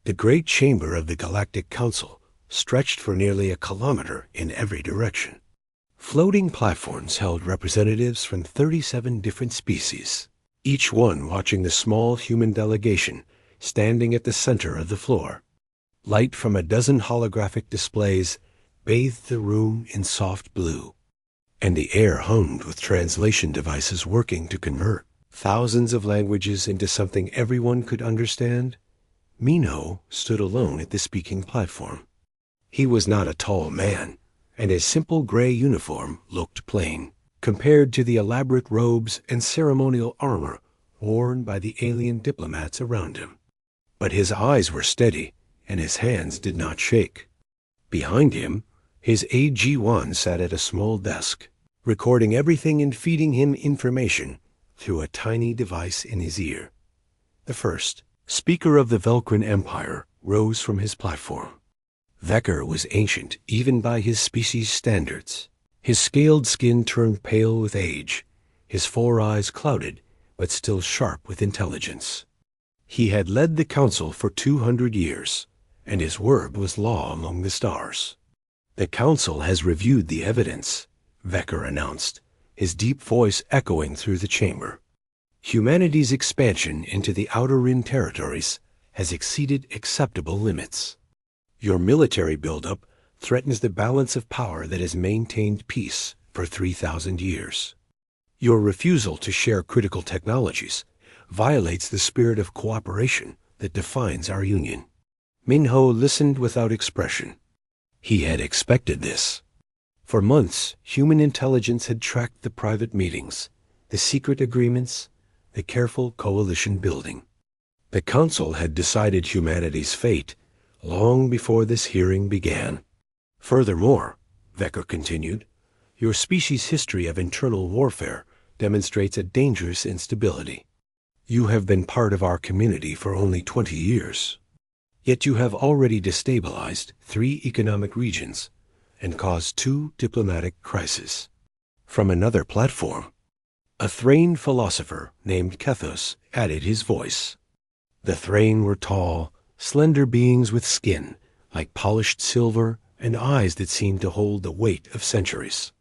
The great chamber of the Galactic Council stretched for nearly a kilometer in every direction. Floating platforms held representatives from 37 different species, each one watching the small human delegation standing at the center of the floor. Light from a dozen holographic displays bathed the room in soft blue, and the air hummed with translation devices working to convert thousands of languages into something everyone could understand. Minho stood alone at the speaking platform. He was not a tall man, and his simple gray uniform looked plain compared to the elaborate robes and ceremonial armor worn by the alien diplomats around him. But his eyes were steady, and his hands did not shake. Behind him, his aide G1 sat at a small desk, recording everything and feeding him information through a tiny device in his ear. The first speaker of the Velcrin Empire rose from his platform. Vecker was ancient even by his species' standards. His scaled skin turned pale with age, his 4 eyes clouded but still sharp with intelligence. He had led the council for 200 years, and his word was law among the stars. "The council has reviewed the evidence," Vecker announced, his deep voice echoing through the chamber. "Humanity's expansion into the Outer Rim territories has exceeded acceptable limits. Your military buildup threatens the balance of power that has maintained peace for 3,000 years. Your refusal to share critical technologies violates the spirit of cooperation that defines our union." Minho listened without expression. He had expected this. For months, human intelligence had tracked the private meetings, the secret agreements, the careful coalition building. The council had decided humanity's fate long before this hearing began. "Furthermore," Vecker continued, "your species' history of internal warfare demonstrates a dangerous instability. You have been part of our community for only 20 years. Yet you have already destabilized 3 economic regions and caused 2 diplomatic crises." From another platform, a Thrain philosopher named Kethos added his voice. The Thrain were tall, slender beings with skin like polished silver and eyes that seemed to hold the weight of centuries.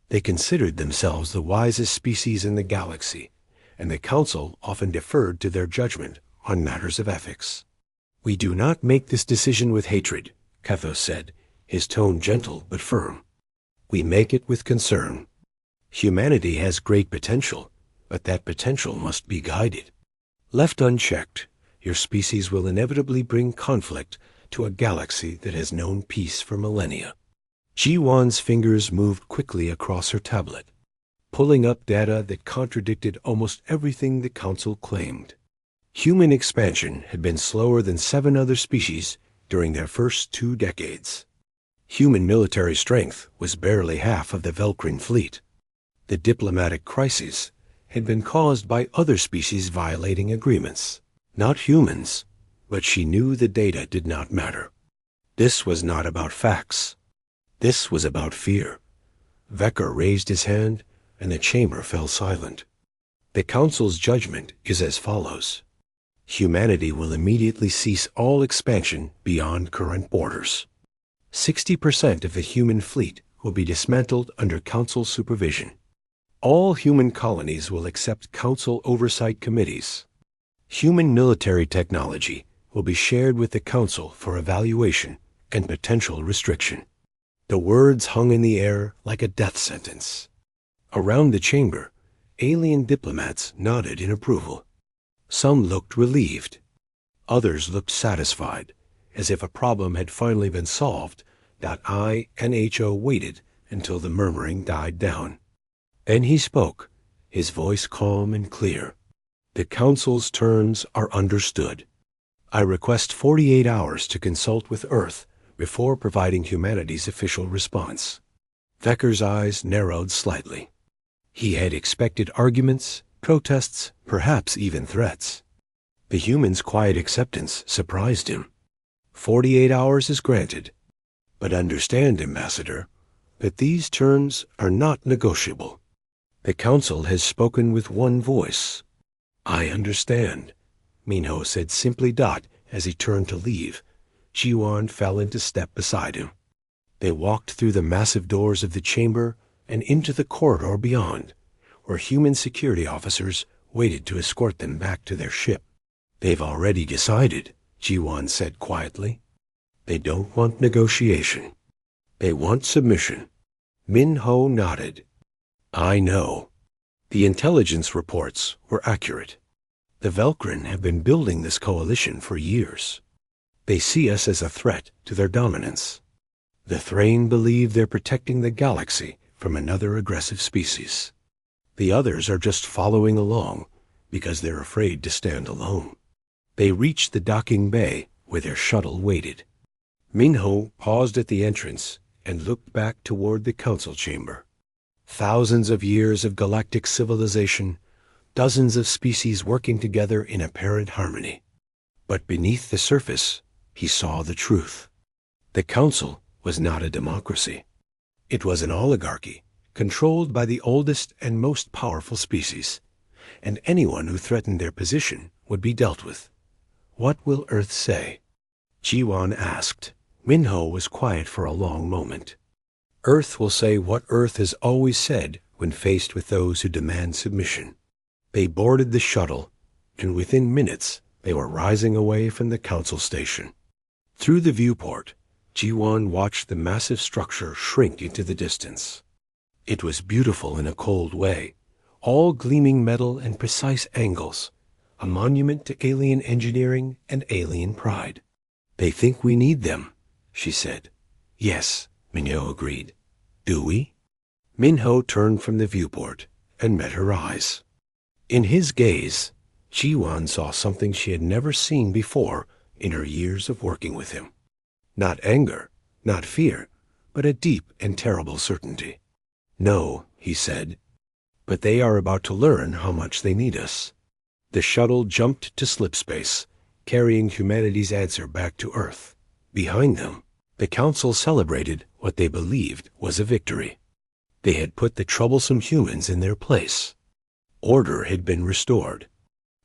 They considered themselves the wisest species in the galaxy, and the council often deferred to their judgment on matters of ethics. "We do not make this decision with hatred," Kethos said, his tone gentle but firm. "We make it with concern. Humanity has great potential, but that potential must be guided. Left unchecked, your species will inevitably bring conflict to a galaxy that has known peace for millennia." Ji-Wan's fingers moved quickly across her tablet, pulling up data that contradicted almost everything the council claimed. Human expansion had been slower than 7 other species during their first 2 decades. Human military strength was barely half of the Velcrin fleet. The diplomatic crises had been caused by other species violating agreements, not humans, but she knew the data did not matter. This was not about facts. This was about fear. Vecker raised his hand, and the chamber fell silent. "The council's judgment is as follows. Humanity will immediately cease all expansion beyond current borders. 60% of the human fleet will be dismantled under council supervision. All human colonies will accept council oversight committees. Human military technology will be shared with the council for evaluation and potential restriction." The words hung in the air like a death sentence. Around the chamber, alien diplomats nodded in approval. Some looked relieved. Others looked satisfied, as if a problem had finally been solved. I and HO waited until the murmuring died down. Then he spoke, his voice calm and clear. "The council's terms are understood. I request 48 hours to consult with Earth before providing humanity's official response." Vecker's eyes narrowed slightly. He had expected arguments, protests, perhaps even threats. The human's quiet acceptance surprised him. 48 hours is granted. But understand, Ambassador, that these terms are not negotiable. The council has spoken with one voice. "I understand," Minho said simply, As he turned to leave, Jiwan fell into step beside him. They walked through the massive doors of the chamber and into the corridor beyond, where human security officers waited to escort them back to their ship. "They've already decided," Jiwan said quietly. "They don't want negotiation. They want submission." Min-Ho nodded. "I know." The intelligence reports were accurate. The Velkrin have been building this coalition for years. They see us as a threat to their dominance. The Thrain believe they're protecting the galaxy from another aggressive species. The others are just following along because they're afraid to stand alone. They reached the docking bay where their shuttle waited. Min-Ho paused at the entrance and looked back toward the council chamber. Thousands of years of galactic civilization, dozens of species working together in apparent harmony. But beneath the surface, he saw the truth. The council was not a democracy. It was an oligarchy, controlled by the oldest and most powerful species, and anyone who threatened their position would be dealt with. "What will Earth say?" Jiwan asked. Min-Ho was quiet for a long moment. "Earth will say what Earth has always said when faced with those who demand submission." They boarded the shuttle, and within minutes they were rising away from the council station. Through the viewport, Jiwan watched the massive structure shrink into the distance. It was beautiful in a cold way, all gleaming metal and precise angles, a monument to alien engineering and alien pride. "They think we need them," she said. "Yes," Min-Ho agreed. "Do we?" Min-Ho turned from the viewport and met her eyes. In his gaze, Jiwan saw something she had never seen before in her years of working with him. Not anger, not fear, but a deep and terrible certainty. "No," he said, "but they are about to learn how much they need us." The shuttle jumped to slipspace, carrying humanity's answer back to Earth. Behind them, the council celebrated what they believed was a victory. They had put the troublesome humans in their place. Order had been restored.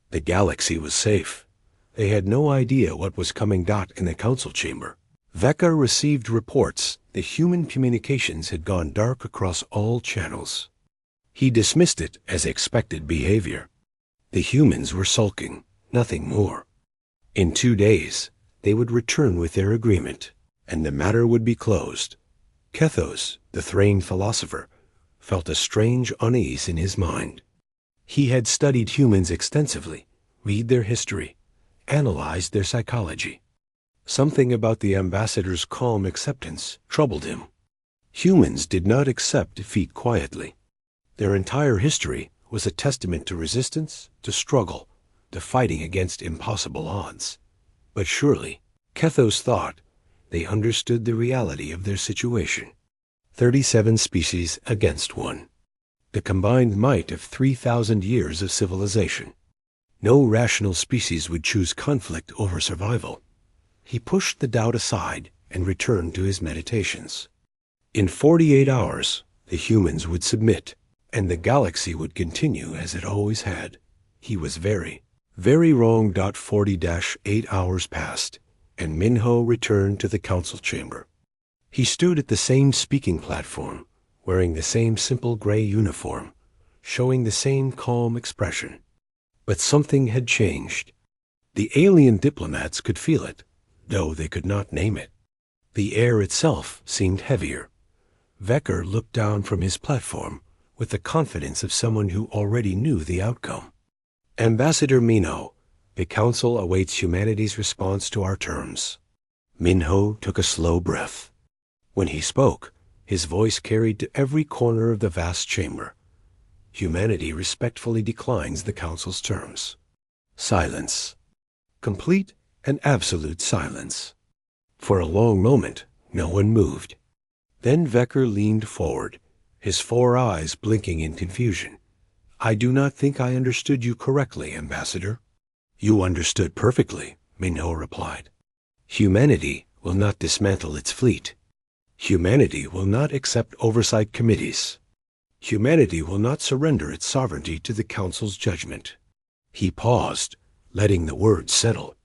The galaxy was safe. They had no idea what was coming. In the council chamber, Vekka received reports that human communications had gone dark across all channels. He dismissed it as expected behavior. The humans were sulking, nothing more. In 2 days, they would return with their agreement, and the matter would be closed. Kethos, the Thrain philosopher, felt a strange unease in his mind. He had studied humans extensively, read their history, analyzed their psychology. Something about the ambassador's calm acceptance troubled him. Humans did not accept defeat quietly. Their entire history was a testament to resistance, to struggle, to fighting against impossible odds. But surely, Kethos thought, they understood the reality of their situation. 37 species against one. The combined might of 3,000 years of civilization. No rational species would choose conflict over survival. He pushed the doubt aside and returned to his meditations. In 48 hours, the humans would submit, and the galaxy would continue as it always had. He was very wrong. 40-8 hours passed, and Min-Ho returned to the council chamber. He stood at the same speaking platform, wearing the same simple gray uniform, showing the same calm expression. But something had changed. The alien diplomats could feel it, though they could not name it. The air itself seemed heavier. Vecker looked down from his platform with the confidence of someone who already knew the outcome. "Ambassador Min-Ho, the Council awaits humanity's response to our terms." Min-Ho took a slow breath. When he spoke, his voice carried to every corner of the vast chamber. "Humanity respectfully declines the Council's terms." Silence. Complete and absolute silence. For a long moment, no one moved. Then Vecker leaned forward, his 4 eyes blinking in confusion. "I do not think I understood you correctly, Ambassador." "You understood perfectly," Min-Ho replied. "Humanity will not dismantle its fleet. Humanity will not accept oversight committees. Humanity will not surrender its sovereignty to the Council's judgment." He paused, letting the words settle.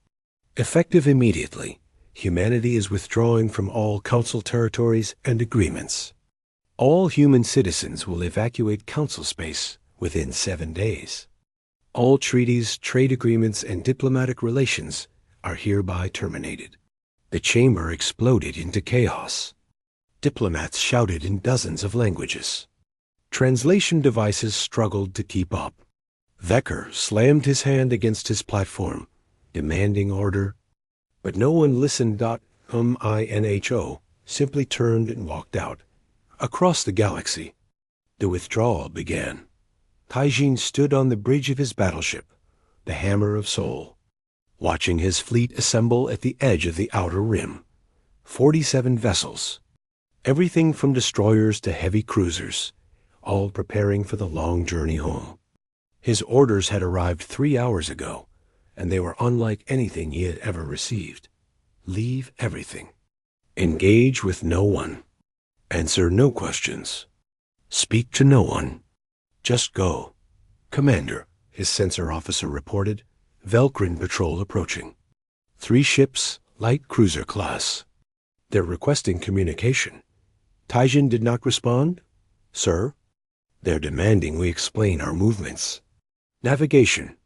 Effective immediately, humanity is withdrawing from all Council territories and agreements. All human citizens will evacuate Council space within 7 days. All treaties, trade agreements, and diplomatic relations are hereby terminated. The chamber exploded into chaos. Diplomats shouted in dozens of languages. Translation devices struggled to keep up. Vecker slammed his hand against his platform, demanding order. But no one listened. INHO simply turned and walked out. Across the galaxy, the withdrawal began. Taijin stood on the bridge of his battleship, the Hammer of Soul, watching his fleet assemble at the edge of the outer rim. 47 vessels, everything from destroyers to heavy cruisers, all preparing for the long journey home. His orders had arrived 3 hours ago, and they were unlike anything he had ever received. Leave everything. Engage with no one. Answer no questions. Speak to no one. Just go. Commander, his sensor officer reported. Velkrin patrol approaching. 3 ships, light cruiser class. They're requesting communication. Taijin did not respond? Sir? They're demanding we explain our movements. Navigation,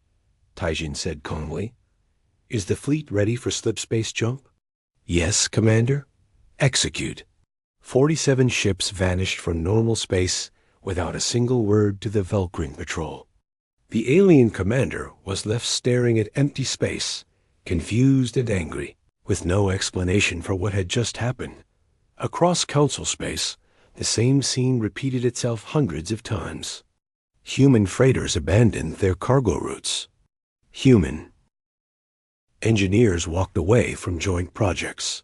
Taijin said calmly. Is the fleet ready for slipspace jump? Yes, Commander. Execute. 47 ships vanished from normal space without a single word to the Velkrin patrol. The alien commander was left staring at empty space, confused and angry, with no explanation for what had just happened. Across Council space, the same scene repeated itself hundreds of times. Human freighters abandoned their cargo routes. Human engineers walked away from joint projects.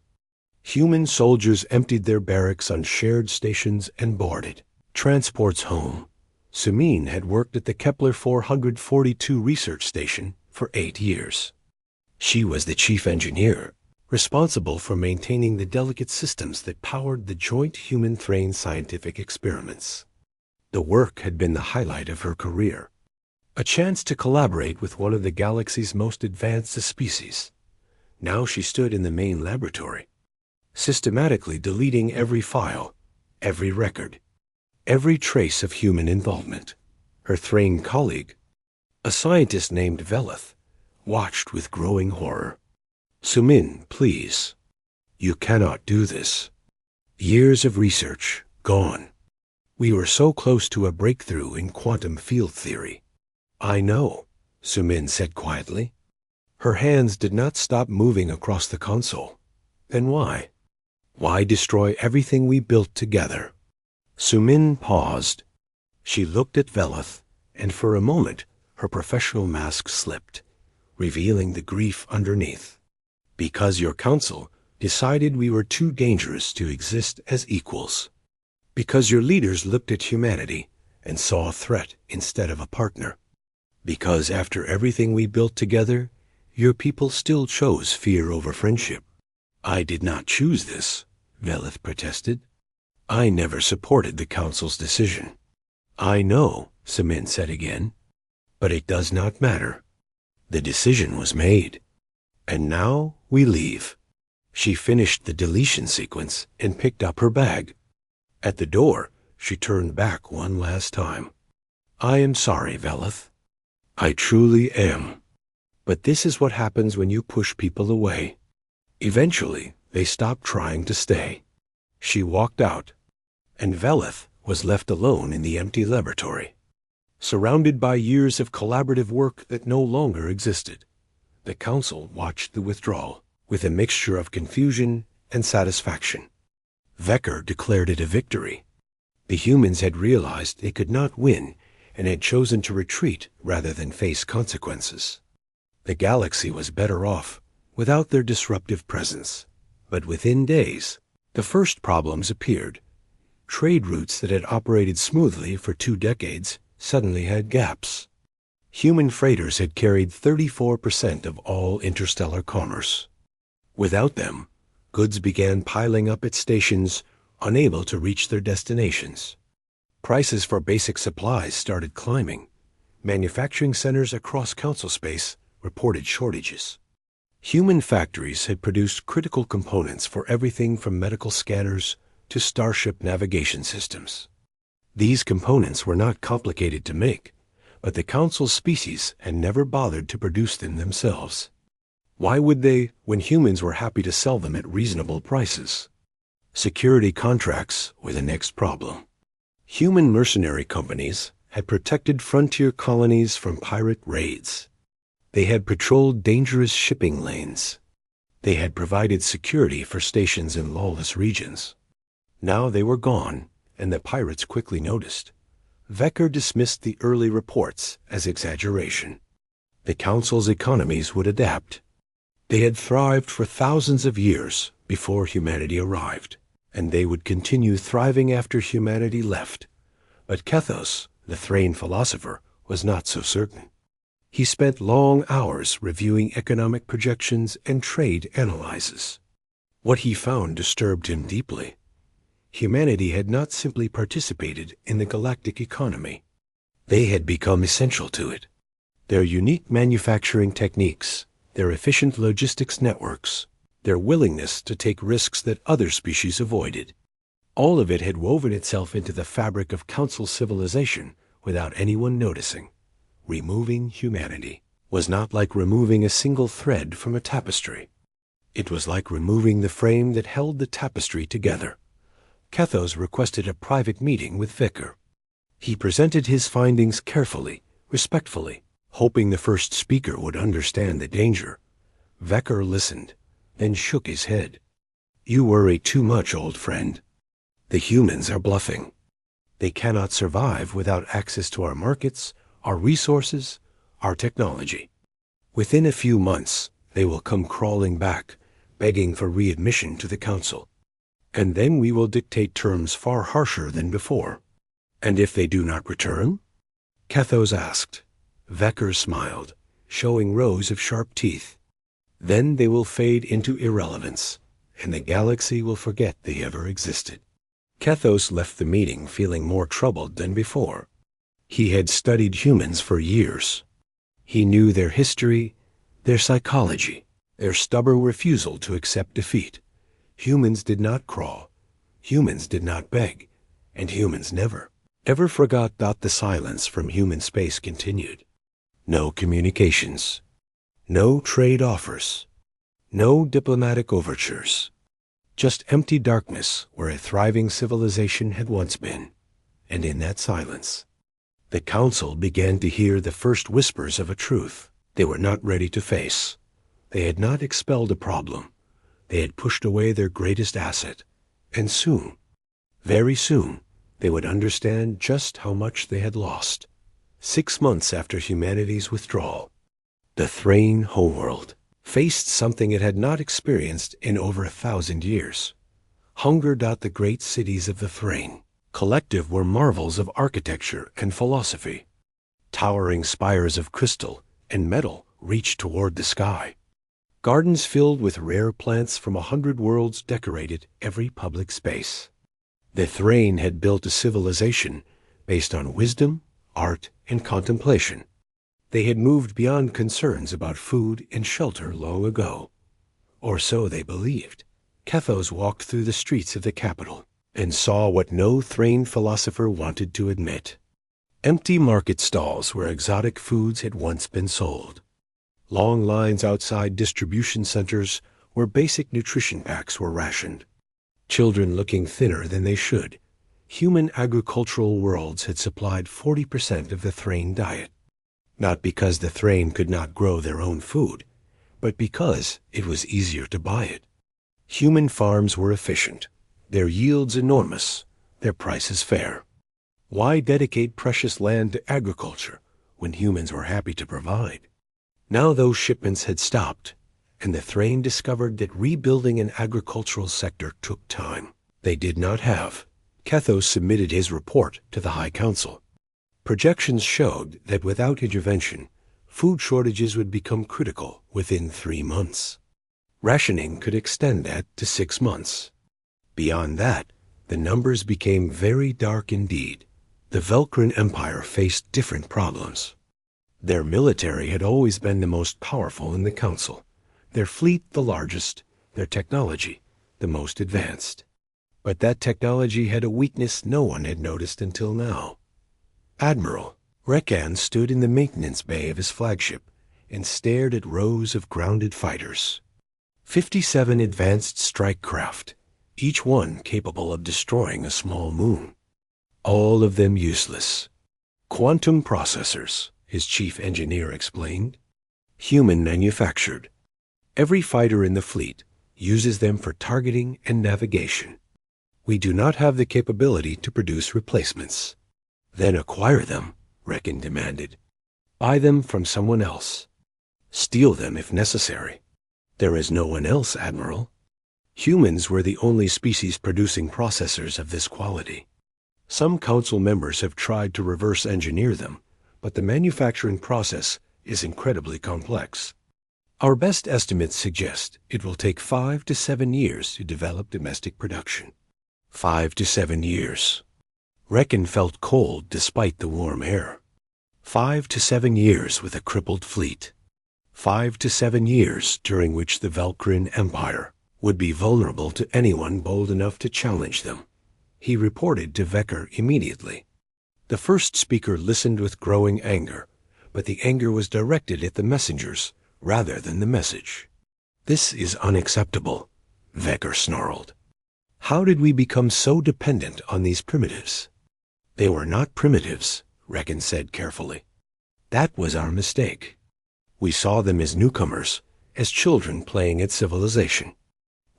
Human soldiers emptied their barracks on shared stations and boarded transports home. Sumin had worked at the Kepler 442 research station for 8 years. She was the chief engineer, responsible for maintaining the delicate systems that powered the joint human-Thrain scientific experiments. The work had been the highlight of her career. A chance to collaborate with one of the galaxy's most advanced species. Now she stood in the main laboratory, systematically deleting every file, every record, every trace of human involvement. Her Thrain colleague, a scientist named Velith, watched with growing horror. Sumin, please. You cannot do this. Years of research, gone. We were so close to a breakthrough in quantum field theory. I know, Sumin said quietly. Her hands did not stop moving across the console. Then why? Why destroy everything we built together? Sumin paused. She looked at Velith, and for a moment her professional mask slipped, revealing the grief underneath. Because your council decided we were too dangerous to exist as equals. Because your leaders looked at humanity and saw a threat instead of a partner. Because after everything we built together, your people still chose fear over friendship. I did not choose this, Velith protested. I never supported the council's decision. I know, Sumin said again, but it does not matter. The decision was made. And now we leave. She finished the deletion sequence and picked up her bag. At the door, she turned back one last time. I am sorry, Velith. I truly am. But this is what happens when you push people away. Eventually, they stop trying to stay. She walked out, and Velith was left alone in the empty laboratory, surrounded by years of collaborative work that no longer existed. The council watched the withdrawal with a mixture of confusion and satisfaction. Vecker declared it a victory. The humans had realized they could not win and had chosen to retreat rather than face consequences. The galaxy was better off without their disruptive presence. But within days, the first problems appeared. Trade routes that had operated smoothly for 2 decades suddenly had gaps. Human freighters had carried 34% of all interstellar commerce. Without them, goods began piling up at stations, unable to reach their destinations. Prices for basic supplies started climbing. Manufacturing centers across council space reported shortages. Human factories had produced critical components for everything from medical scanners to starship navigation systems. These components were not complicated to make, but the Council's species had never bothered to produce them themselves. Why would they, when humans were happy to sell them at reasonable prices? Security contracts were the next problem. Human mercenary companies had protected frontier colonies from pirate raids. They had patrolled dangerous shipping lanes. They had provided security for stations in lawless regions. Now they were gone, and the pirates quickly noticed. Vecker dismissed the early reports as exaggeration. The Council's economies would adapt. They had thrived for thousands of years before humanity arrived, and they would continue thriving after humanity left. But Kethos, the Thrain philosopher, was not so certain. He spent long hours reviewing economic projections and trade analyses. What he found disturbed him deeply. Humanity had not simply participated in the galactic economy. They had become essential to it. Their unique manufacturing techniques, their efficient logistics networks, their willingness to take risks that other species avoided. All of it had woven itself into the fabric of Council civilization without anyone noticing. Removing humanity was not like removing a single thread from a tapestry. It was like removing the frame that held the tapestry together. Kethos requested a private meeting with Vecker. He presented his findings carefully, respectfully, hoping the first speaker would understand the danger. Vecker listened, then shook his head. "You worry too much, old friend. The humans are bluffing. They cannot survive without access to our markets, our resources, our technology. Within a few months, they will come crawling back, begging for readmission to the Council. And then we will dictate terms far harsher than before." "And if they do not return?" Kethos asked. Vecker smiled, showing rows of sharp teeth. "Then they will fade into irrelevance, and the galaxy will forget they ever existed." Kethos left the meeting feeling more troubled than before. He had studied humans for years. He knew their history, their psychology, their stubborn refusal to accept defeat. Humans did not crawl. Humans did not beg. And humans never, ever forgot that the silence from human space continued. No communications. No trade offers. No diplomatic overtures. Just empty darkness where a thriving civilization had once been. And in that silence, the Council began to hear the first whispers of a truth they were not ready to face. They had not expelled a problem. They had pushed away their greatest asset. And soon, very soon, they would understand just how much they had lost. 6 months after humanity's withdrawal, the Thrain homeworld faced something it had not experienced in over 1,000 years. Hunger. The great cities of the Thrain collective were marvels of architecture and philosophy. Towering spires of crystal and metal reached toward the sky. Gardens filled with rare plants from 100 worlds decorated every public space. The Thrain had built a civilization based on wisdom, art, and contemplation. They had moved beyond concerns about food and shelter long ago. Or so they believed. Kethos walked through the streets of the capital and saw what no Thrain philosopher wanted to admit. Empty market stalls where exotic foods had once been sold. Long lines outside distribution centers where basic nutrition packs were rationed. Children looking thinner than they should. Human agricultural worlds had supplied 40% of the Thrain diet. Not because the Thrain could not grow their own food, but because it was easier to buy it. Human farms were efficient, their yields enormous, their prices fair. Why dedicate precious land to agriculture when humans were happy to provide? Now those shipments had stopped, and the Thrain discovered that rebuilding an agricultural sector took time. They did not have. Kethos submitted his report to the High Council. Projections showed that without intervention, food shortages would become critical within 3 months. Rationing could extend that to 6 months. Beyond that, the numbers became very dark indeed. The Velcrin Empire faced different problems. Their military had always been the most powerful in the Council. their fleet the largest, their technology the most advanced. But that technology had a weakness no one had noticed until now. Admiral Rekan stood in the maintenance bay of his flagship and stared at rows of grounded fighters. 57 advanced strike craft, each one capable of destroying a small moon. All of them useless. Quantum processors, his chief engineer explained. Human manufactured. Every fighter in the fleet uses them for targeting and navigation. We do not have the capability to produce replacements. Then acquire them, Reckon demanded. Buy them from someone else. Steal them if necessary. There is no one else, Admiral. Humans were the only species producing processors of this quality. Some council members have tried to reverse engineer them, but the manufacturing process is incredibly complex. Our best estimates suggest it will take 5 to 7 years to develop domestic production. 5 to 7 years. Reckon felt cold despite the warm air. 5 to 7 years with a crippled fleet. 5 to 7 years during which the Valkyrian Empire would be vulnerable to anyone bold enough to challenge them. He reported to Vecker immediately. The first speaker listened with growing anger, but the anger was directed at the messengers rather than the message. This is unacceptable, Vecker snarled. How did we become so dependent on these primitives? They were not primitives, Reckon said carefully. That was our mistake. We saw them as newcomers, as children playing at civilization.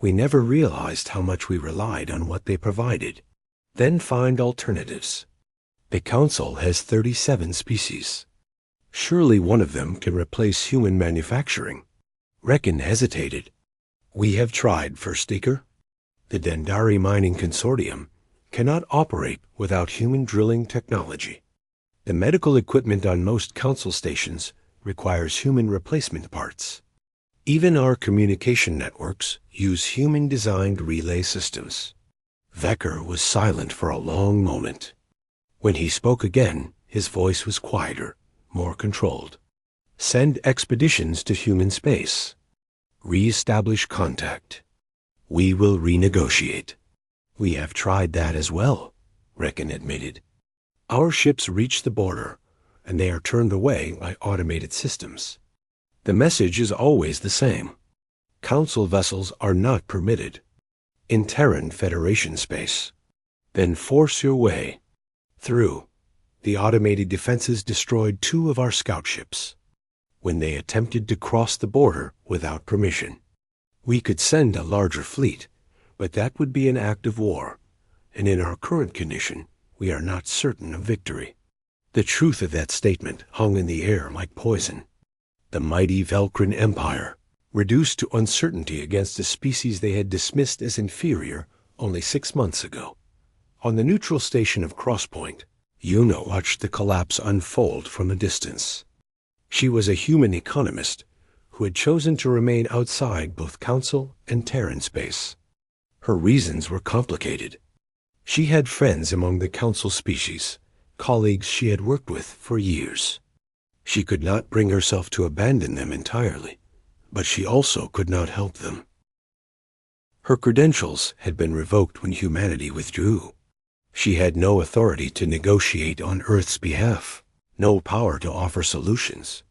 We never realized how much we relied on what they provided. Then find alternatives. The Council has 37 species. Surely one of them can replace human manufacturing. Reckon hesitated. We have tried, First Speaker. The Dendari Mining Consortium cannot operate without human drilling technology. The medical equipment on most council stations requires human replacement parts. Even our communication networks use human-designed relay systems. Vecker was silent for a long moment. When he spoke again, his voice was quieter, more controlled. Send expeditions to human space. Re-establish contact. We will renegotiate. We have tried that as well, Reckon admitted. Our ships reach the border, and they are turned away by automated systems. The message is always the same. Council vessels are not permitted. In Terran Federation space. Then force your way. Through. The automated defenses destroyed 2 of our scout ships when they attempted to cross the border without permission. We could send a larger fleet, but that would be an act of war, and in our current condition, we are not certain of victory. The truth of that statement hung in the air like poison. The mighty Valkyrian Empire, reduced to uncertainty against a species they had dismissed as inferior only 6 months ago. On the neutral station of Crosspoint, Yuna watched the collapse unfold from a distance. She was a human economist who had chosen to remain outside both Council and Terran space. Her reasons were complicated. She had friends among the Council species, colleagues she had worked with for years. She could not bring herself to abandon them entirely, but she also could not help them. Her credentials had been revoked when humanity withdrew. She had no authority to negotiate on Earth's behalf, no power to offer solutions.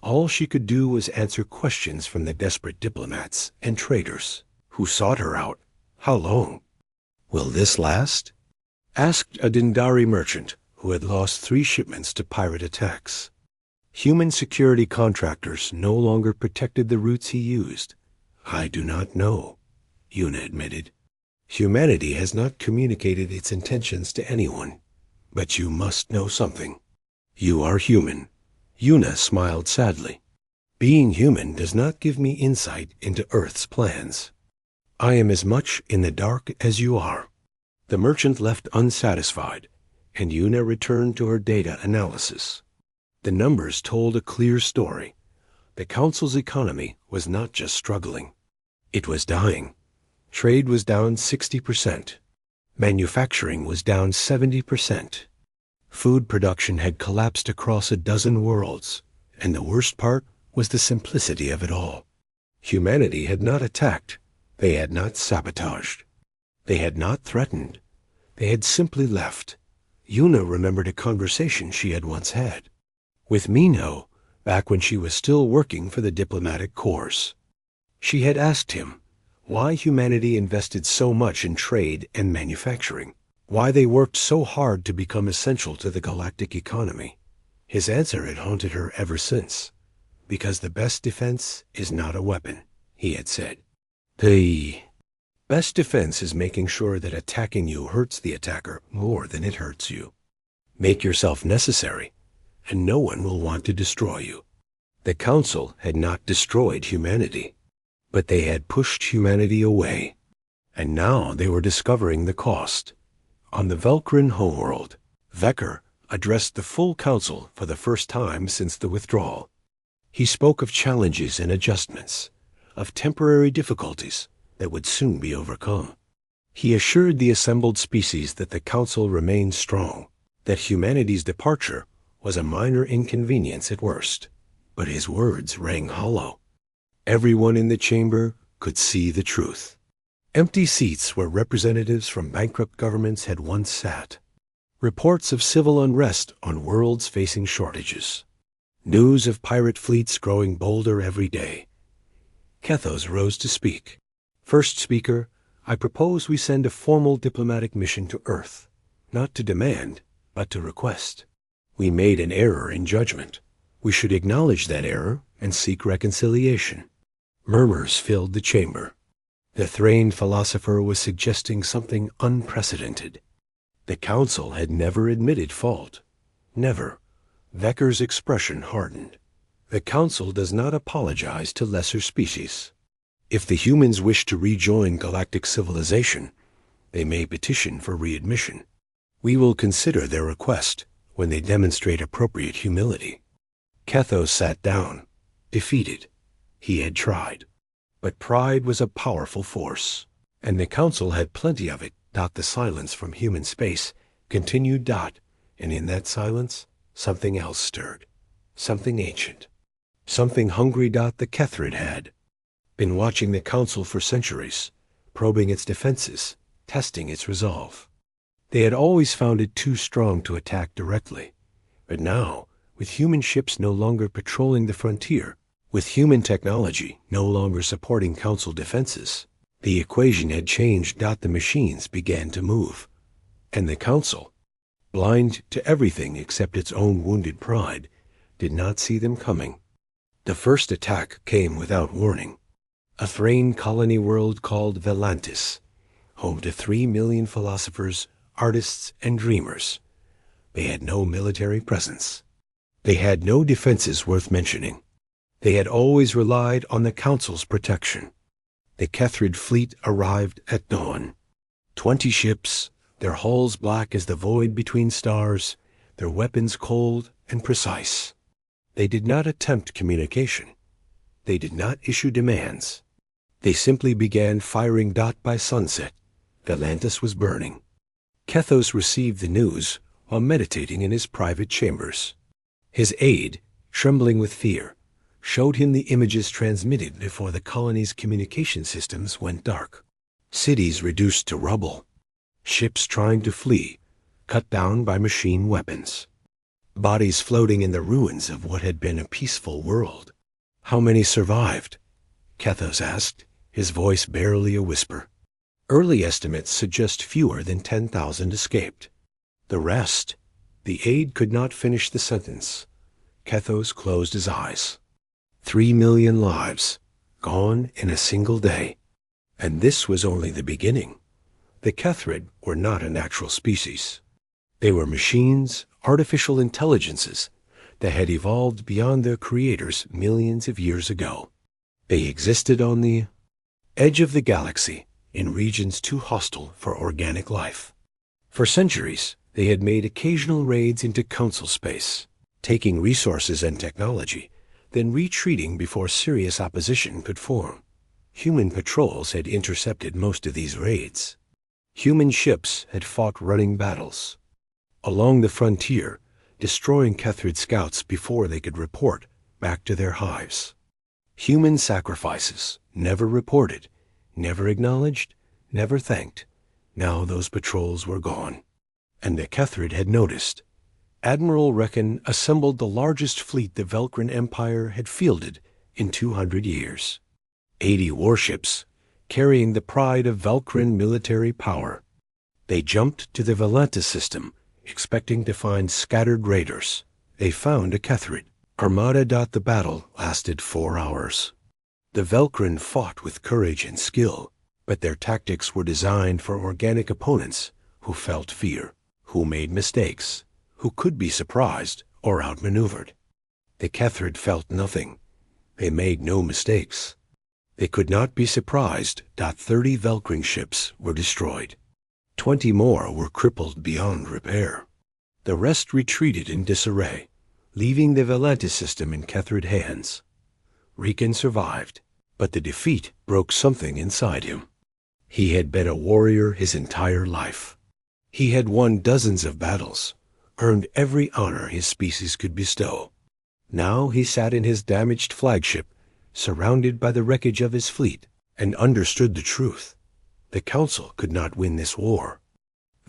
All she could do was answer questions from the desperate diplomats and traders who sought her out. How long? Will this last? Asked a Dendari merchant who had lost 3 shipments to pirate attacks. Human security contractors no longer protected the routes he used. I do not know, Yuna admitted. Humanity has not communicated its intentions to anyone. But you must know something. You are human. Yuna smiled sadly. Being human does not give me insight into Earth's plans. I am as much in the dark as you are. The merchant left unsatisfied, and Yuna returned to her data analysis. The numbers told a clear story. The Council's economy was not just struggling. It was dying. Trade was down 60%. Manufacturing was down 70%. Food production had collapsed across a dozen worlds, and the worst part was the simplicity of it all. Humanity had not attacked. They had not sabotaged. They had not threatened. They had simply left. Yuna remembered a conversation she had once had with Mino back when she was still working for the diplomatic corps. She had asked him why humanity invested so much in trade and manufacturing, why they worked so hard to become essential to the galactic economy. His answer had haunted her ever since. Because the best defense is not a weapon, he had said. The best defense is making sure that attacking you hurts the attacker more than it hurts you. Make yourself necessary, and no one will want to destroy you. The Council had not destroyed humanity, but they had pushed humanity away, and now they were discovering the cost. On the Velkrin homeworld, Vecker addressed the full Council for the first time since the withdrawal. He spoke of challenges and adjustments, of temporary difficulties that would soon be overcome. He assured the assembled species that the Council remained strong, that humanity's departure was a minor inconvenience at worst. But his words rang hollow. Everyone in the chamber could see the truth. Empty seats where representatives from bankrupt governments had once sat. Reports of civil unrest on worlds facing shortages. News of pirate fleets growing bolder every day. Kethos rose to speak. First speaker, I propose we send a formal diplomatic mission to Earth, not to demand, but to request. We made an error in judgment. We should acknowledge that error and seek reconciliation. Murmurs filled the chamber. The Thrain philosopher was suggesting something unprecedented. The Council had never admitted fault. Never. Vecker's expression hardened. The Council does not apologize to lesser species. If the humans wish to rejoin galactic civilization, they may petition for readmission. We will consider their request when they demonstrate appropriate humility. Kethos sat down, defeated. He had tried. But pride was a powerful force, and the Council had plenty of it. The silence from human space continued. And in that silence, something else stirred. Something ancient. Something hungry. The Kethrid had been watching the Council for centuries, probing its defenses, testing its resolve. They had always found it too strong to attack directly. But now, with human ships no longer patrolling the frontier, with human technology no longer supporting Council defenses, the equation had changed. The machines began to move. And the Council, blind to everything except its own wounded pride, did not see them coming. The first attack came without warning. A Thrain colony world called Velantis, home to 3 million philosophers, artists, and dreamers. They had no military presence. They had no defenses worth mentioning. They had always relied on the Council's protection. The Kethrid fleet arrived at dawn. 20 ships, their hulls black as the void between stars, their weapons cold and precise. They did not attempt communication. They did not issue demands. They simply began firing. By sunset, Velantis was burning. Kethos received the news while meditating in his private chambers. His aide, trembling with fear, showed him the images transmitted before the colony's communication systems went dark. Cities reduced to rubble. Ships trying to flee, cut down by machine weapons. Bodies floating in the ruins of what had been a peaceful world. How many survived? Kethos asked, his voice barely a whisper. Early estimates suggest fewer than 10,000 escaped. The rest? The aide could not finish the sentence. Kethos closed his eyes. 3 million lives, gone in a single day. And this was only the beginning. The Kethrid were not a natural species. They were machines, artificial intelligences, that had evolved beyond their creators millions of years ago. They existed on the edge of the galaxy, in regions too hostile for organic life. For centuries, they had made occasional raids into Council space, taking resources and technology, then retreating before serious opposition could form. Human patrols had intercepted most of these raids. Human ships had fought running battles along the frontier, destroying Kethrid scouts before they could report back to their hives. Human sacrifices, never reported, never acknowledged, never thanked. Now those patrols were gone. And the Kethrid had noticed. Admiral Reckon assembled the largest fleet the Velkrin Empire had fielded in 200 years. 80 warships, carrying the pride of Velkrin military power. They jumped to the Valantis system, expecting to find scattered raiders. They found a Kethrid. Armada. The battle lasted 4 hours. The Velkrin fought with courage and skill, but their tactics were designed for organic opponents who felt fear, who made mistakes, who could be surprised or outmaneuvered. The Kethrid felt nothing. They made no mistakes. They could not be surprised. 30 Velkrin ships were destroyed. 20 more were crippled beyond repair. The rest retreated in disarray, leaving the Valantis system in Kethrid hands. Riken survived, but the defeat broke something inside him. He had been a warrior his entire life. He had won dozens of battles, earned every honor his species could bestow. Now he sat in his damaged flagship, surrounded by the wreckage of his fleet, and understood the truth. The Council could not win this war.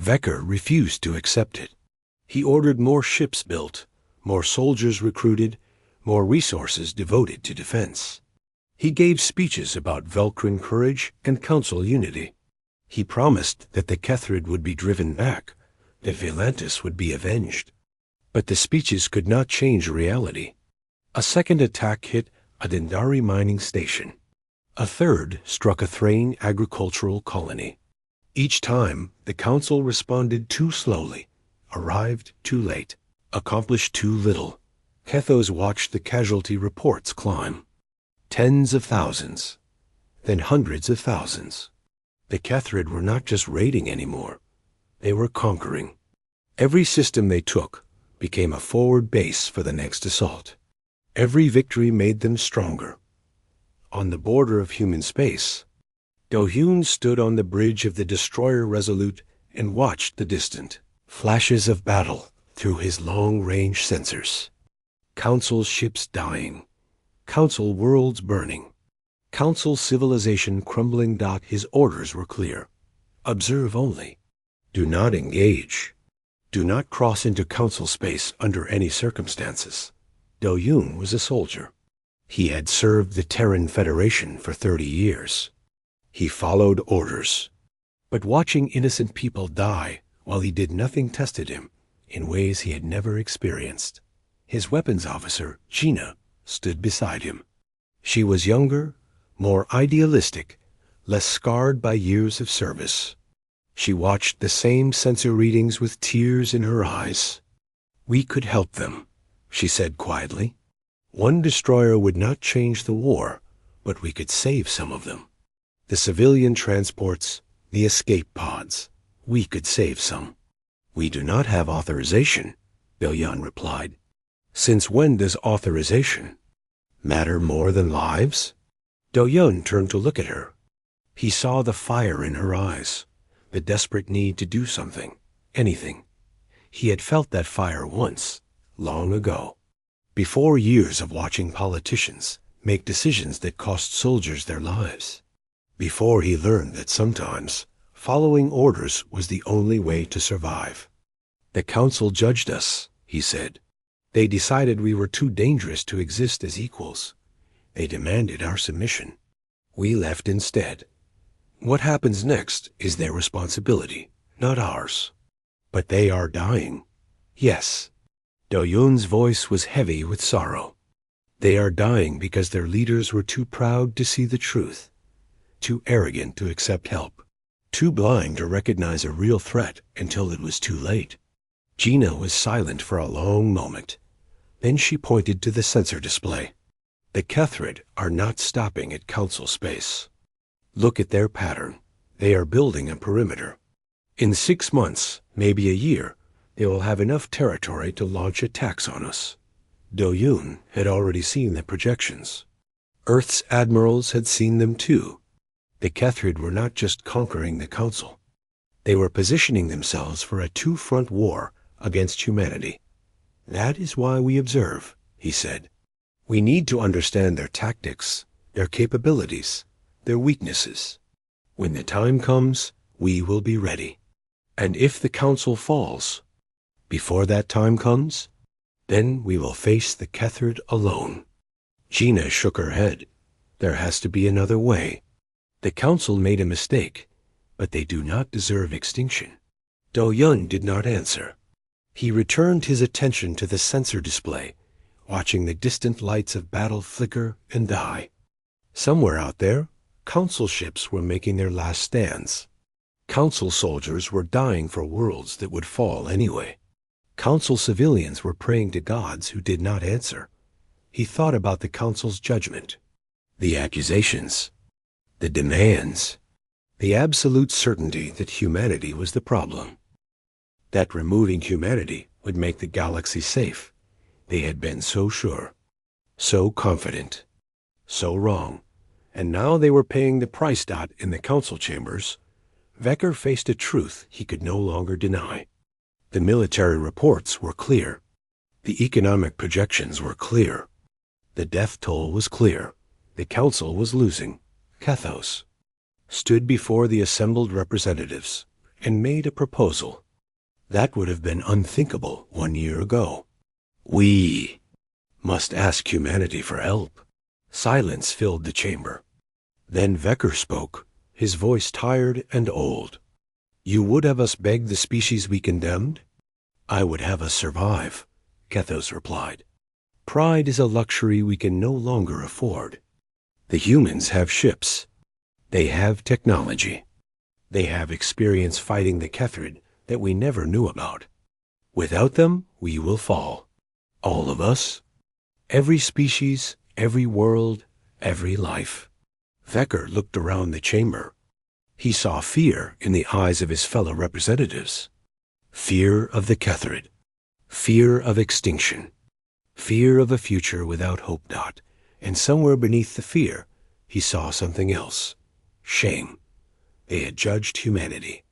Vecker refused to accept it. He ordered more ships built, more soldiers recruited, more resources devoted to defense. He gave speeches about Velkrin courage and Council unity. He promised that the Kethrid would be driven back, that Valantis would be avenged. But the speeches could not change reality. A second attack hit a Dendari mining station. A third struck a Thrain agricultural colony. Each time, the Council responded too slowly, arrived too late, accomplished too little. Kethos watched the casualty reports climb. Tens of thousands, then hundreds of thousands. The Kethrid were not just raiding anymore. They were conquering. Every system they took became a forward base for the next assault. Every victory made them stronger. On the border of human space, Do-Hyun stood on the bridge of the destroyer Resolute and watched the distant flashes of battle through his long-range sensors. Council ships dying. Council worlds burning. Council civilization crumbling. His orders were clear. Observe only. Do not engage. Do not cross into Council space under any circumstances. Do-Hyun was a soldier. He had served the Terran Federation for 30 years. He followed orders. But watching innocent people die while he did nothing tested him in ways he had never experienced. His weapons officer, Gina, stood beside him. She was younger, more idealistic, less scarred by years of service. She watched the same sensor readings with tears in her eyes. "We could help them," she said quietly. "One destroyer would not change the war, but we could save some of them. The civilian transports, the escape pods, we could save some." "We do not have authorization," Bilyan replied. "Since when does authorization matter more than lives?" Do-Hyun turned to look at her. He saw the fire in her eyes, the desperate need to do something, anything. He had felt that fire once, long ago, before years of watching politicians make decisions that cost soldiers their lives, before he learned that sometimes following orders was the only way to survive. "The Council judged us," he said. "They decided we were too dangerous to exist as equals. They demanded our submission. We left instead. What happens next is their responsibility, not ours. But they are dying." "Yes." Do-Hyun's voice was heavy with sorrow. "They are dying because their leaders were too proud to see the truth, too arrogant to accept help, too blind to recognize a real threat until it was too late." Gina was silent for a long moment. Then she pointed to the sensor display. "The Kethrid are not stopping at Council space. Look at their pattern. They are building a perimeter. In 6 months, maybe a year, they will have enough territory to launch attacks on us." Do-Hyun had already seen the projections. Earth's admirals had seen them too. The Kethrid were not just conquering the Council. They were positioning themselves for a two-front war against humanity. "That is why we observe," he said. We need to understand their tactics, their capabilities, their weaknesses. When the time comes, we will be ready. And if the council falls, before that time comes, then we will face the Kethrid alone. Gina shook her head. There has to be another way. The council made a mistake, but they do not deserve extinction. Do-Yun did not answer. He returned his attention to the sensor display, watching the distant lights of battle flicker and die. Somewhere out there, council ships were making their last stands. Council soldiers were dying for worlds that would fall anyway. Council civilians were praying to gods who did not answer. He thought about the council's judgment, the accusations, the demands, the absolute certainty that humanity was the problem, that removing humanity would make the galaxy safe. They had been so sure, so confident, so wrong, and now they were paying the price. In the council chambers, Vecker faced a truth he could no longer deny. The military reports were clear. The economic projections were clear. The death toll was clear. The council was losing. Kethos stood before the assembled representatives and made a proposal. That would have been unthinkable 1 year ago. We must ask humanity for help. Silence filled the chamber. Then Vecker spoke, his voice tired and old. You would have us beg the species we condemned? I would have us survive, Kethos replied. Pride is a luxury we can no longer afford. The humans have ships. They have technology. They have experience fighting the Kethrid that we never knew about. Without them, we will fall. All of us. Every species, every world, every life. Vecker looked around the chamber. He saw fear in the eyes of his fellow representatives. Fear of the Kethrid. Fear of extinction. Fear of a future without hope. And somewhere beneath the fear, he saw something else. Shame. They had judged humanity.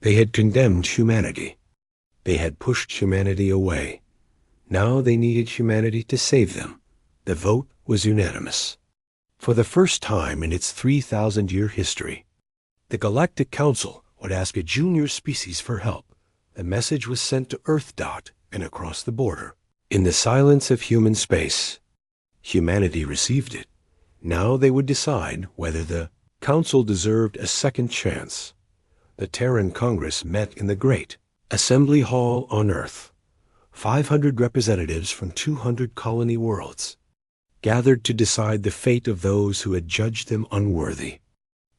They had condemned humanity. They had pushed humanity away. Now they needed humanity to save them. The vote was unanimous. For the first time in its 3,000-year history, the Galactic Council would ask a junior species for help. The message was sent to Earth. And across the border. In the silence of human space, humanity received it. Now they would decide whether the Council deserved a second chance. The Terran Congress met in the Great Assembly Hall on Earth. 500 representatives from 200 colony worlds gathered to decide the fate of those who had judged them unworthy.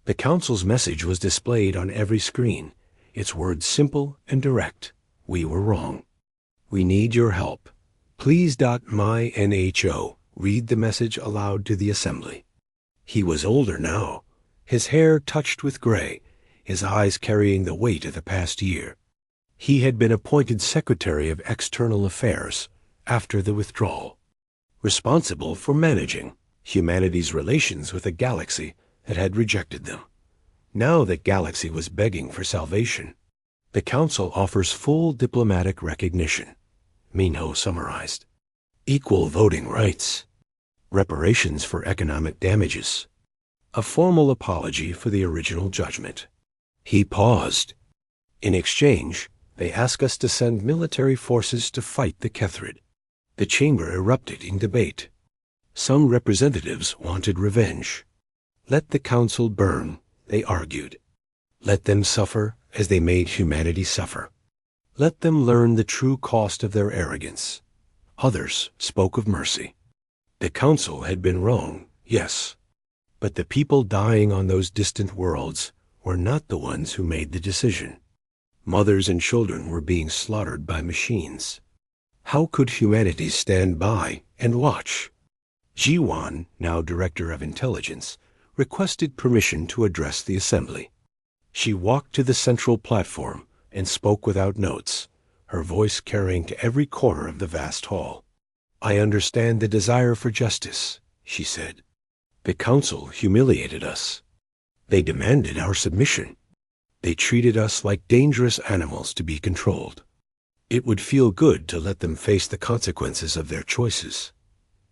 The Council's message was displayed on every screen, its words simple and direct. We were wrong. We need your help. Please. My NHO read the message aloud to the assembly. He was older now, his hair touched with gray, his eyes carrying the weight of the past year. He had been appointed Secretary of External Affairs after the withdrawal, responsible for managing humanity's relations with a galaxy that had rejected them. Now the galaxy was begging for salvation. The Council offers full diplomatic recognition, Minho summarized. Equal voting rights, reparations for economic damages, a formal apology for the original judgment. He paused. In exchange, they ask us to send military forces to fight the Kethrid. The chamber erupted in debate. Some representatives wanted revenge. Let the Council burn, they argued. Let them suffer as they made humanity suffer. Let them learn the true cost of their arrogance. Others spoke of mercy. The Council had been wrong, yes, but the people dying on those distant worlds were not the ones who made the decision. Mothers and children were being slaughtered by machines. How could humanity stand by and watch? Jiwan, now Director of Intelligence, requested permission to address the assembly. She walked to the central platform and spoke without notes, her voice carrying to every corner of the vast hall. I understand the desire for justice, she said. The Council humiliated us. They demanded our submission. They treated us like dangerous animals to be controlled. It would feel good to let them face the consequences of their choices.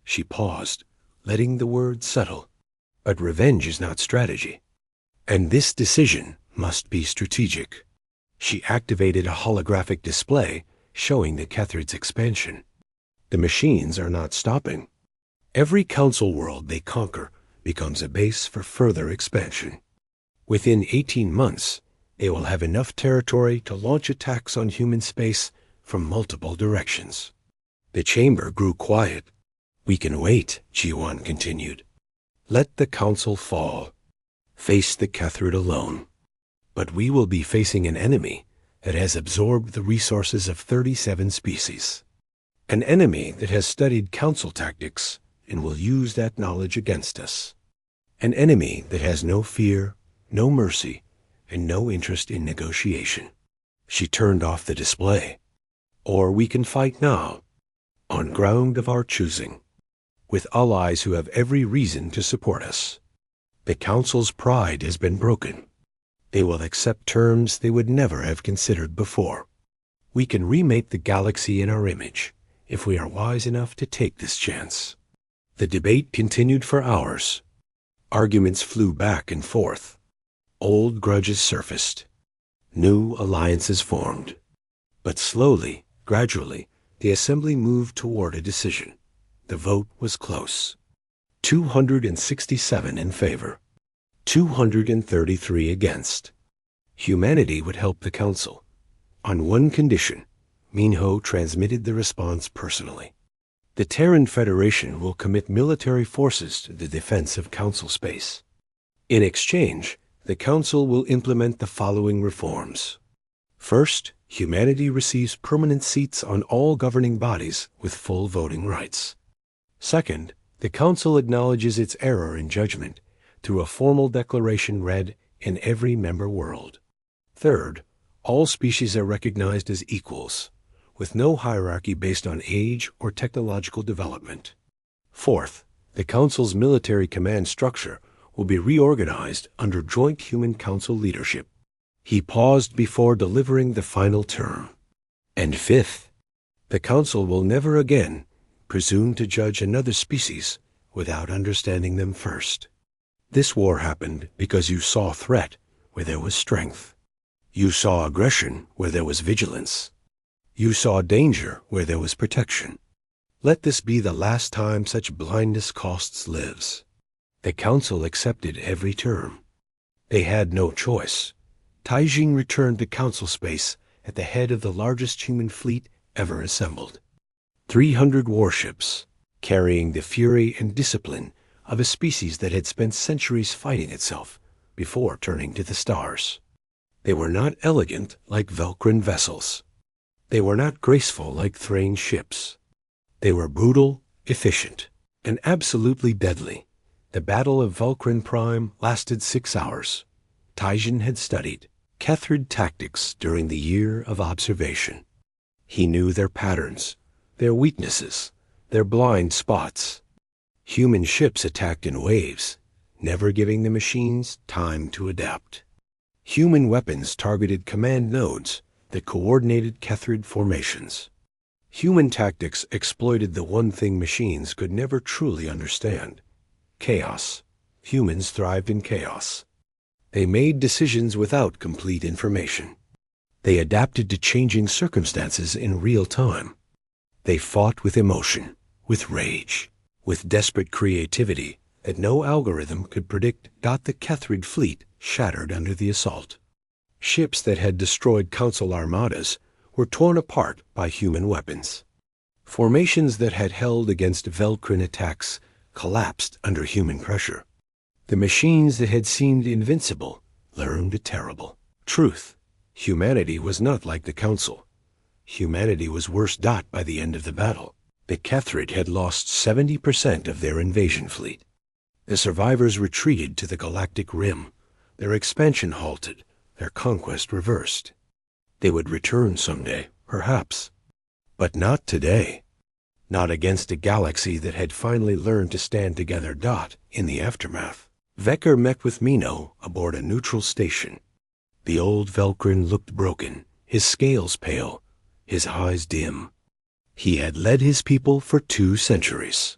She paused, letting the words settle. But revenge is not strategy. And this decision must be strategic. She activated a holographic display showing the Kethrid's expansion. The machines are not stopping. Every council world they conquer becomes a base for further expansion. Within 18 months, they will have enough territory to launch attacks on human space from multiple directions. The chamber grew quiet. We can wait, Ji-Wan continued. Let the council fall. Face the Kethrid alone. But we will be facing an enemy that has absorbed the resources of 37 species. An enemy that has studied council tactics and will use that knowledge against us. An enemy that has no fear, no mercy, and no interest in negotiation. She turned off the display. Or we can fight now, on ground of our choosing, with allies who have every reason to support us. The Council's pride has been broken. They will accept terms they would never have considered before. We can remake the galaxy in our image, if we are wise enough to take this chance. The debate continued for hours. Arguments flew back and forth. Old grudges surfaced. New alliances formed. But slowly, gradually, the assembly moved toward a decision. The vote was close. 267 in favor. 233 against. Humanity would help the council. On one condition, Minho transmitted the response personally. The Terran Federation will commit military forces to the defense of council space. In exchange, the council will implement the following reforms. First, humanity receives permanent seats on all governing bodies with full voting rights. Second, the council acknowledges its error in judgment through a formal declaration read in every member world. Third, all species are recognized as equals, with no hierarchy based on age or technological development. Fourth, the Council's military command structure will be reorganized under joint human council leadership. He paused before delivering the final term. And fifth, the Council will never again presume to judge another species without understanding them first. This war happened because you saw threat where there was strength. You saw aggression where there was vigilance. You saw danger where there was protection. Let this be the last time such blindness costs lives. The council accepted every term. They had no choice. Taijing returned to council space at the head of the largest human fleet ever assembled. 300 warships, carrying the fury and discipline of a species that had spent centuries fighting itself before turning to the stars. They were not elegant like Velcrin vessels. They were not graceful like Thrain ships. They were brutal, efficient, and absolutely deadly. The Battle of Velcrin Prime lasted 6 hours. Taijin had studied Kethrid tactics during the year of observation. He knew their patterns, their weaknesses, their blind spots. Human ships attacked in waves, never giving the machines time to adapt. Human weapons targeted command nodes that coordinated Kethrid formations. Human tactics exploited the one thing machines could never truly understand: chaos. Humans thrived in chaos. They made decisions without complete information. They adapted to changing circumstances in real time. They fought with emotion, with rage, with desperate creativity that no algorithm could predict. The Kethrid fleet shattered under the assault. Ships that had destroyed council armadas were torn apart by human weapons. Formations that had held against Velcrin attacks collapsed under human pressure. The machines that had seemed invincible learned a terrible truth. Humanity was not like the council. Humanity was worse. By the end of the battle, the Kethrid had lost 70% of their invasion fleet. The survivors retreated to the galactic rim. Their expansion halted, their conquest reversed. They would return someday, perhaps. But not today. Not against a galaxy that had finally learned to stand together. In the aftermath, Vecker met with Mino aboard a neutral station. The old Velcrin looked broken, his scales pale, his eyes dim. He had led his people for 2 centuries.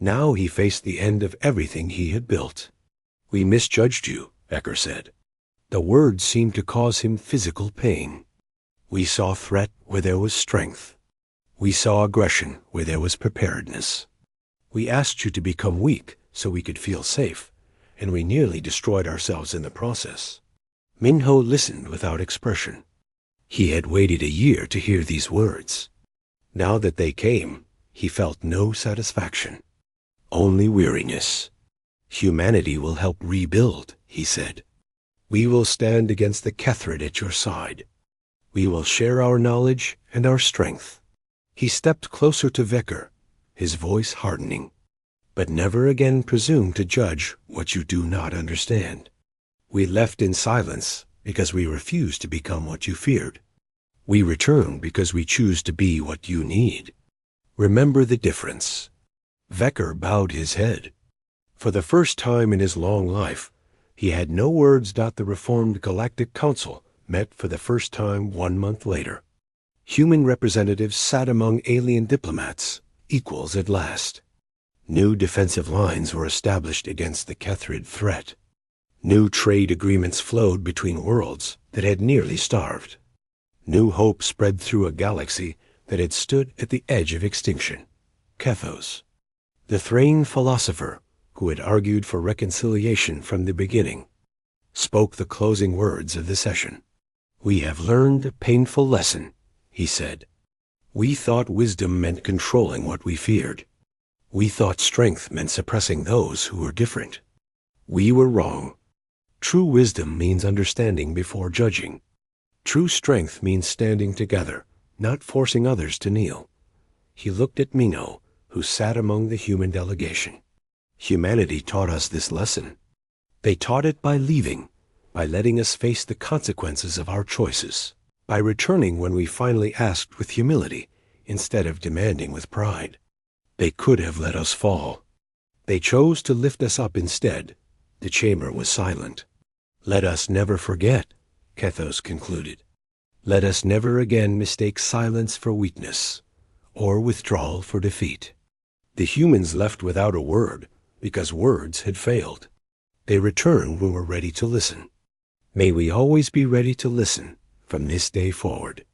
Now he faced the end of everything he had built. "We misjudged you," Ecker said. The words seemed to cause him physical pain. "We saw threat where there was strength. We saw aggression where there was preparedness. We asked you to become weak so we could feel safe, and we nearly destroyed ourselves in the process." Minho listened without expression. He had waited a year to hear these words. Now that they came, he felt no satisfaction, only weariness. "Humanity will help rebuild," he said. "We will stand against the Kethrid at your side. We will share our knowledge and our strength." He stepped closer to Vecker, his voice hardening. "But never again presume to judge what you do not understand. We left in silence because we refused to become what you feared. We return because we choose to be what you need. Remember the difference." Vecker bowed his head. For the first time in his long life, he had no words. The reformed Galactic Council met for the first time 1 month later. Human representatives sat among alien diplomats, equals at last. New defensive lines were established against the Kethrid threat. New trade agreements flowed between worlds that had nearly starved. New hope spread through a galaxy that had stood at the edge of extinction. Kethos, the Thrain philosopher who had argued for reconciliation from the beginning, spoke the closing words of the session. "We have learned a painful lesson," he said. "We thought wisdom meant controlling what we feared. We thought strength meant suppressing those who were different. We were wrong. True wisdom means understanding before judging. True strength means standing together, not forcing others to kneel." He looked at Minho, who sat among the human delegation. "Humanity taught us this lesson. They taught it by leaving, by letting us face the consequences of our choices, by returning when we finally asked with humility instead of demanding with pride. They could have let us fall. They chose to lift us up instead." The chamber was silent. "Let us never forget," Kethos concluded. "Let us never again mistake silence for weakness, or withdrawal for defeat." The humans left without a word because words had failed. They returned when we're ready to listen. May we always be ready to listen from this day forward.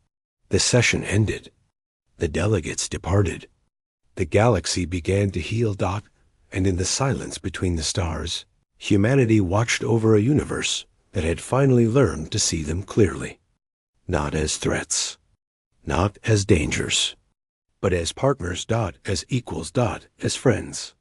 The session ended. The delegates departed. The galaxy began to heal. And in the silence between the stars, humanity watched over a universe that had finally learned to see them clearly. Not as threats, not as dangers, but as partners. As equals. As friends.